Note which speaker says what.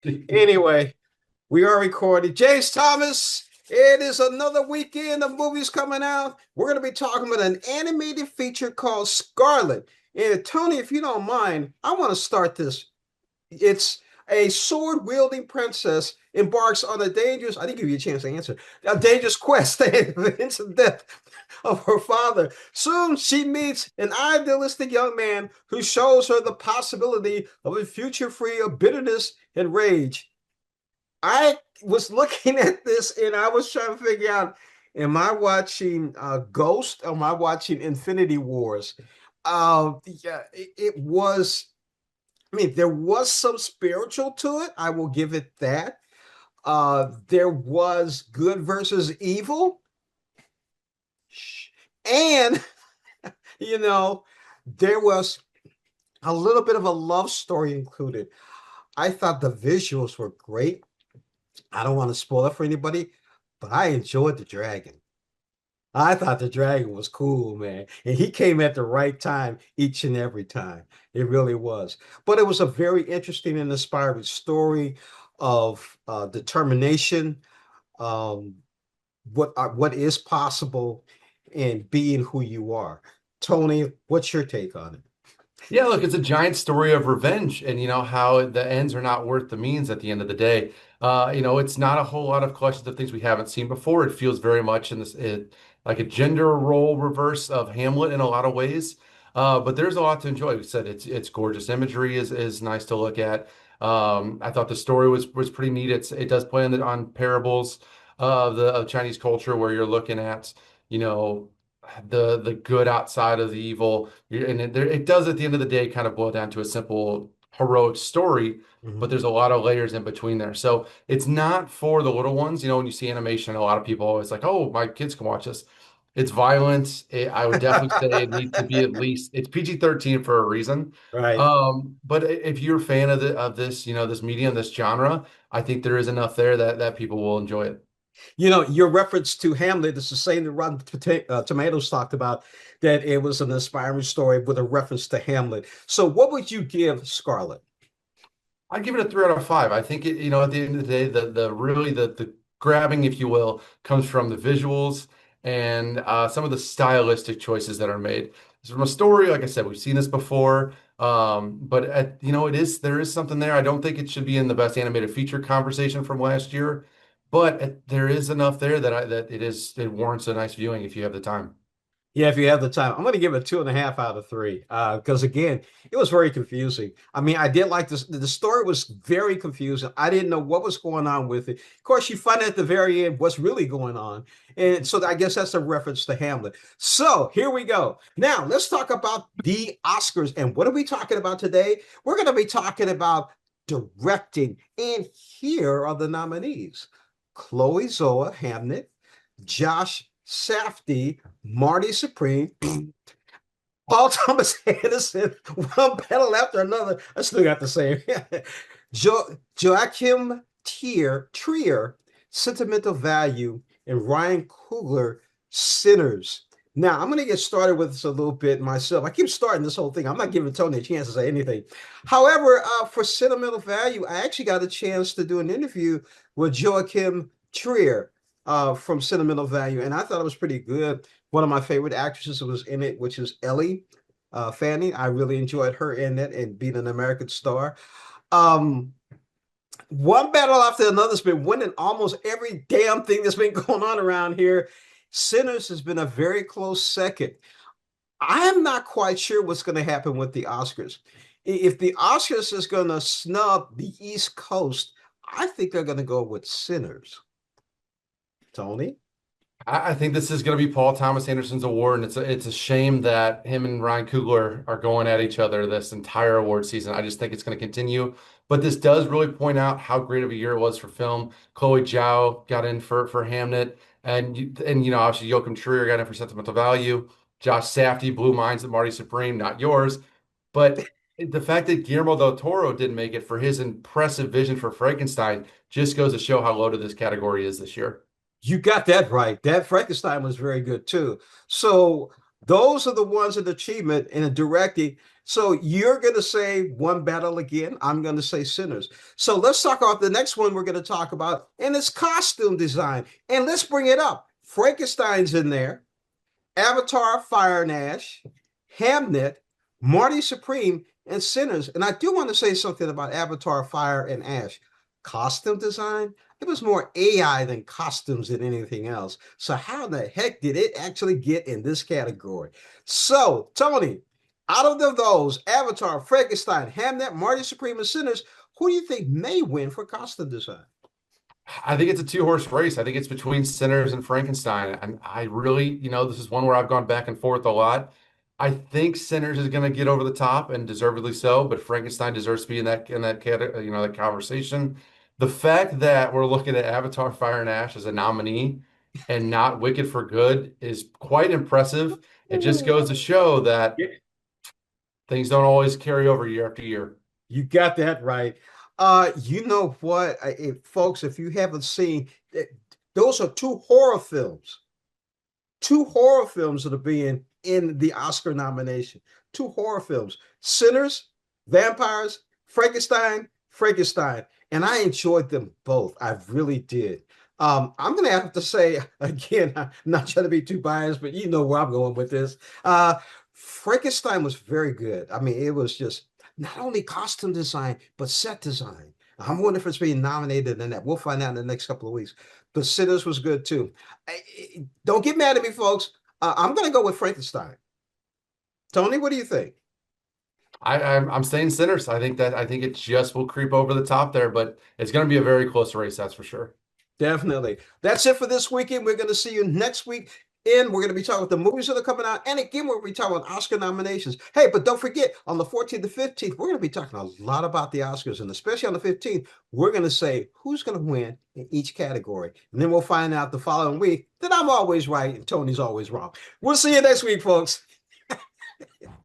Speaker 1: Anyway, we are recording. James Thomas, it is another weekend of movies coming out. We're going to be talking about an animated feature called Scarlet. And Tony, if you don't mind, I want to start this. It's a sword wielding princess embarks on a dangerous, I didn't give you a chance to answer, a dangerous quest to avenge the death of her father. Soon she meets an idealistic young man who shows her the possibility of a future free of bitterness and rage. I was looking at this and I was trying to figure out, am I watching Ghost or am I watching Infinity Wars? Yeah, it was. I mean, there was some spiritual to it. I will give it that. There was good versus evil, and you know, there was a little bit of a love story included. I thought the visuals were great. I don't want to spoil it for anybody, but I enjoyed the dragon. I thought the dragon was cool, man. And he came at the right time each and every time. It really was. But it was a very interesting and inspiring story of determination, um, what is possible, and being who you are. Tony, what's your take on it?
Speaker 2: Yeah, look, it's a giant story of revenge and how the ends are not worth the means at the end of the day. It's not a whole lot of collections of things we haven't seen before. It feels very much like a gender role reverse of Hamlet in a lot of ways. But there's a lot to enjoy. We said it's gorgeous imagery is nice to look at. I thought the story was pretty neat. It does play on parables of Chinese culture where you're looking at, you know, the good outside of the evil. And it does at the end of the day kind of boil down to a simple heroic story, but
Speaker 1: Mhm.
Speaker 2: there's a lot of layers in between there. So it's not for the little ones. When you see animation, a lot of people always like, oh, my kids can watch this. It's violent. I would definitely say it needs to be at least it's PG-13 for a reason.
Speaker 1: Right.
Speaker 2: But if you're a fan of this, this medium, this genre, I think there is enough there that people will enjoy it.
Speaker 1: Your reference to Hamlet is the same that Tomatoes talked about, that it was an inspiring story with a reference to Hamlet. So, what would you give Scarlet?
Speaker 2: I'd give it a 3 out of 5. I think at the end of the day, the really the grabbing, if you will, comes from the visuals and some of the stylistic choices that are made. So from a story, like I said, we've seen this before. But there is something there. I don't think it should be in the best animated feature conversation from last year, but there is enough there that it warrants a nice viewing if you have the time.
Speaker 1: Yeah, if you have the time, I'm going to give it 2.5 out of 3. Because again, it was very confusing. I mean, I did like this. The story was very confusing. I didn't know what was going on with it. Of course, you find out at the very end what's really going on, and so I guess that's a reference to Hamlet. So here we go. Now let's talk about the Oscars. And what are we talking about today? We're going to be talking about directing, and here are the nominees: Chloe Zoe Hamnet, Josh Safdie, Marty Supreme, Paul Thomas Anderson, one battle after another. I still got the same. Joachim Trier, Sentimental Value, and Ryan Coogler, Sinners. Now, I'm going to get started with this a little bit myself. I keep starting this whole thing. I'm not giving Tony a chance to say anything. However, for Sentimental Value, I actually got a chance to do an interview with Joachim Trier from Sentimental Value, and I thought it was pretty good. One of my favorite actresses was in it, which is Ellie Fanning. I really enjoyed her in it and being an American star. Um, One battle after another's been winning almost every damn thing that's been going on around here. Sinners has been a very close second. I'm not quite sure what's going to happen with the Oscars. If the Oscars is going to snub the East Coast, I think they're going to go with Sinners. Tony?
Speaker 2: I think this is going to be Paul Thomas Anderson's award, and it's a shame that him and Ryan Coogler are going at each other this entire award season. I just think it's going to continue, but this does really point out how great of a year it was for film. Chloe Zhao got in for Hamnet, and obviously Joachim Trier got in for Sentimental Value. Josh Safdie blew minds at Marty Supreme, not yours, but the fact that Guillermo del Toro didn't make it for his impressive vision for Frankenstein just goes to show how loaded this category is this year.
Speaker 1: You got that right. That Frankenstein was very good too. So those are the ones in achievement in directing. So you're going to say One Battle again. I'm going to say Sinners. So let's talk about the next one we're going to talk about, and it's costume design. And let's bring it up. Frankenstein's in there. Avatar, Fire and Ash, Hamnet, Marty Supreme, and Sinners. And I do want to say something about Avatar, Fire and Ash. Costume design, it was more AI than costumes than anything else. So how the heck did it actually get in this category? So, Tony, out of those, Avatar, Frankenstein, Hamnet, Marty Supreme, and Sinners, who do you think may win for costume design?
Speaker 2: I think it's a two-horse race. I think it's between Sinners and Frankenstein. And I really, this is one where I've gone back and forth a lot. I think Sinners is going to get over the top and deservedly so, but Frankenstein deserves to be in that category, that conversation. The fact that we're looking at Avatar: Fire and Ash as a nominee and not Wicked for Good is quite impressive. It just goes to show that things don't always carry over year after year.
Speaker 1: You got that right. You know what, folks, if you haven't seen, those are two horror films that are being in the Oscar nomination. Two horror films: Sinners, Vampires, Frankenstein, and I enjoyed them both. I really did. I'm gonna have to say again, I'm not trying to be too biased, but you know where I'm going with this. Frankenstein was very good. I mean, it was just not only costume design, but set design. I'm wondering if it's being nominated in that. We'll find out in the next couple of weeks. But Sinners was good too. Don't get mad at me, folks. I'm going to go with Frankenstein. Tony, what do you think?
Speaker 2: I'm saying Sinners. I think it just will creep over the top there, but it's going to be a very close race, that's for sure.
Speaker 1: Definitely. That's it for this weekend. We're going to see you next week. And we're going to be talking about the movies that are coming out. And again, we're going to be talking about Oscar nominations. Hey, but don't forget, on the 14th to 15th, we're going to be talking a lot about the Oscars. And especially on the 15th, we're going to say who's going to win in each category. And then we'll find out the following week that I'm always right and Tony's always wrong. We'll see you next week, folks.